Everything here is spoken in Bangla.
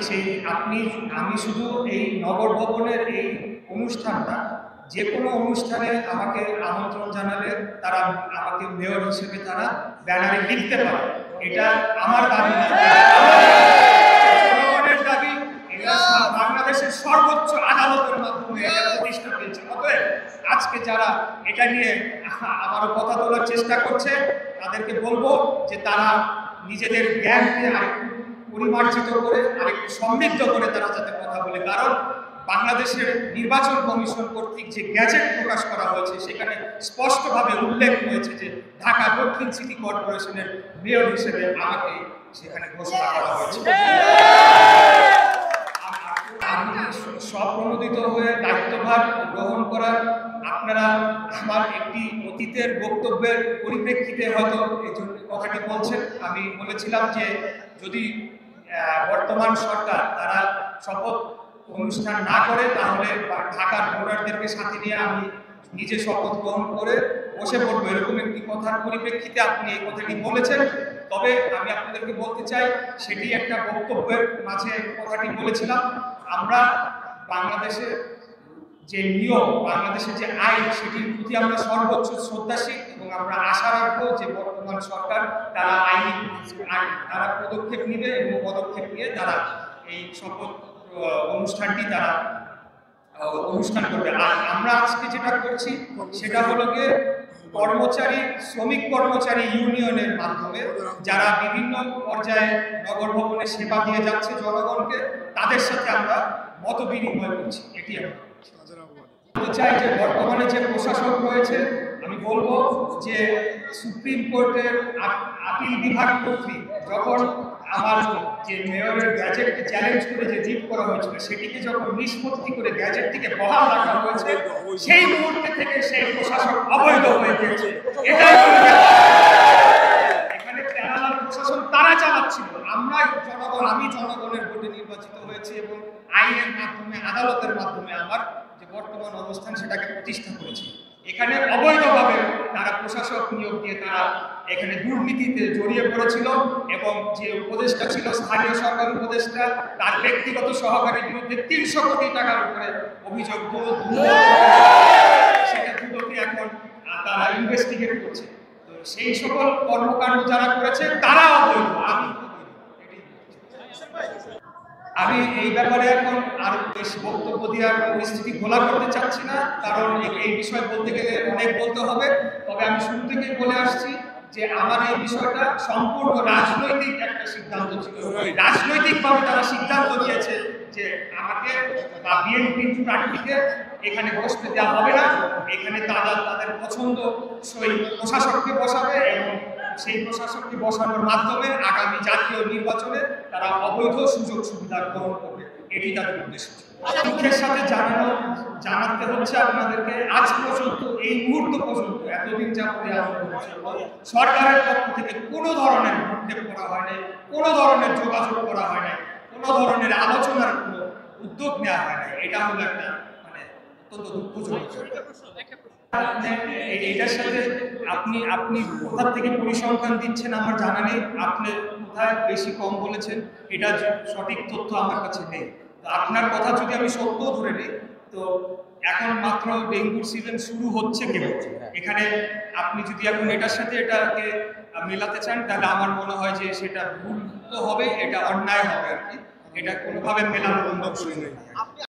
সেই আমি শুধু এই নগর ভবনের এই অনুষ্ঠানটা যে কোনো অনুষ্ঠানে আমাকে আমন্ত্রণ জানালে তারা আমাকে মেয়র হিসেবে তারা ব্যানারে লিখতে পারে, এটা আমার দাবি না, জনগণের দাবি। এটা বাংলাদেশের সর্বোচ্চ আদালতের মাধ্যমে এটা প্রতিষ্ঠা পেয়েছে। অতএব আজকে যারা এটা নিয়ে আবারও কথা তোলার চেষ্টা করছে তাদেরকে বলবো যে তারা নিজেদের জ্ঞানকে আরেকটু পরিমার্জিত করে আরেকটু সমৃদ্ধ করে তারা যাতে কথা বলে। কারণ বাংলাদেশের নির্বাচন কমিশন কর্তৃক যে গ্যাজেট প্রকাশ করা হয়েছে সেখানে স্পষ্টভাবে উল্লেখ হয়েছে যে ঢাকা দক্ষিণ সিটি কর্পোরেশনের মেয়র হিসেবে আমাকে সেখানে ঘোষণা করা হয়েছে। আমি স্বপ্রণোদিত হয়ে দায়িত্বভার গ্রহণ করার আপনারা আমার একটি অতীতের বক্তব্যের পরিপ্রেক্ষিতে হয়তো এই জন্য কথাটি বলছেন। আমি বলেছিলাম যে যদি বর্তমান সরকার তারা শপথ অনুষ্ঠান না করে তাহলে ঢাকার ভোটারদেরকে সাথে নিয়ে আমি নিজে শপথ গ্রহণ করে বসে পড়বো, এরকম একটি কথার পরিপ্রেক্ষিতে আপনি এই কথাটি বলেছেন। তবে আমি আপনাদেরকে বলতে চাই সেটি একটা বক্তব্যের মাঝে কথাটি বলেছিলাম। আমরা বাংলাদেশের যে নিয়ম, বাংলাদেশের যে আইন, সেটির প্রতি আমরা সর্বোচ্চ শ্রদ্ধাশীল এবং আমরা আশা রাখবো যে বর্তমান সরকার তারা তারা পদক্ষেপ নেবে এবং পদক্ষেপ নিয়ে তারা এই শপথ অনুষ্ঠানটি তারা অনুষ্ঠান করবে। আর আমরা আজকে যেটা করছি সেটা হলো গিয়ে শ্রমিক কর্মচারী ইউনিয়নের মাধ্যমে যারা বিভিন্ন পর্যায়ে নগর ভবনে সেবা দিয়ে যাচ্ছে জনগণকে, তাদের সাথে আমরা মত বিনিময় করছি। এটি আমরা বলতে চাই যে বর্তমানে যে প্রশাসক রয়েছে, আমি বলবো যে সুপ্রিম কোর্টের আপিল বিভাগ কর্তৃক যখন আমার যে মেয়রের গ্যাজেটকে চ্যালেঞ্জ করে যে রিট করা হয়েছিল সেটিকে যখন নিষ্পত্তি করে গ্যাজেটটিকে বহাল রাখা হয়েছে, সেই মুহূর্তে থেকে সেই প্রশাসক অবৈধ হয়ে গিয়েছে। এটাই এখানে প্যারালাল প্রশাসন তারা চালাচ্ছিল। আমি জনগণের ভোটে নির্বাচিত হয়েছি এবং আইনের মাধ্যমে আদালতের মাধ্যমে আমার যে বর্তমান অবস্থান সেটাকে প্রতিষ্ঠা করেছি। এখানে অবৈধভাবে তারা প্রশাসক নিয়োগ দিয়ে তারা এখানে দুর্নীতিতে জড়িয়ে পড়েছিল এবং যে উপদেষ্টা ছিল স্থানীয় সরকার উপদেষ্টা, তার ব্যক্তিগত সহকারীর বিরুদ্ধে 300 কোটি টাকার উপরে অভিযোগ সেটা দুদকে এখন তারা ইনভেস্টিগেট করছে। তো সেই সকল কর্মকাণ্ড যারা করেছে তারা অবৈধ। আমি এই ব্যাপারে এখন আর বেশি বক্তব্য দেওয়ার পরিস্থিতি ঘোলা করতে চাচ্ছি না, কারণ এই বিষয় বলতে গেলে অনেক বলতে হবে। তবে আমি শুরু থেকেই বলে আসছি যে আমার এই বিষয়টা সম্পূর্ণ রাজনৈতিক একটা সিদ্ধান্ত ছিল। রাজনৈতিকভাবে তারা সিদ্ধান্ত নিয়েছে যে আমাকে বা বিএনপি প্রার্থীকে এখানে বসতে দেওয়া হবে না, এখানে তারা তাদের পছন্দসই প্রশাসককে বসাবে এবং সেই প্রশাসককে বসানোর মাধ্যমে আগামী জাতীয় নির্বাচনে তারা অবৈধ সুযোগ সুবিধা গ্রহণ করবে, এটি তাদের উদ্দেশ্য। দুঃখের সাথে জানাতে হচ্ছে আপনাদেরকে, আজ পর্যন্ত এই মুহূর্ত পর্যন্ত এতদিন যাবত সরকারের পক্ষ থেকে কোনো ধরনের ভূক্ষেপ করা হয়নি, কোনো ধরনের যোগাযোগ করা হয়নি, কোনো ধরনের আলোচনার কোনো উদ্যোগ নেওয়া হয় না। এটা হলো একটা অত্যন্ত দুঃখজনক। এটার সাথে আপনি কোথা থেকে পরিসংখ্যান দিচ্ছেন আমার জানা নেই, আপনি কোথায় বেশি কম বলেছেন এটা সঠিক তথ্য আমার কাছে নেই। তো আপনার কথা যদি আমি সত্য ধরে নিই, তো এখন মাত্র ডেঙ্গুর সিজন শুরু হচ্ছে কেবল। এখানে আপনি যদি এখন এটার সাথে এটাকে মেলাতে চান তাহলে আমার মনে হয় যে সেটা ভুল তো হবে, এটা অন্যায় হবে আর কি। এটা কোনোভাবে মেলানো সম্ভব নয়।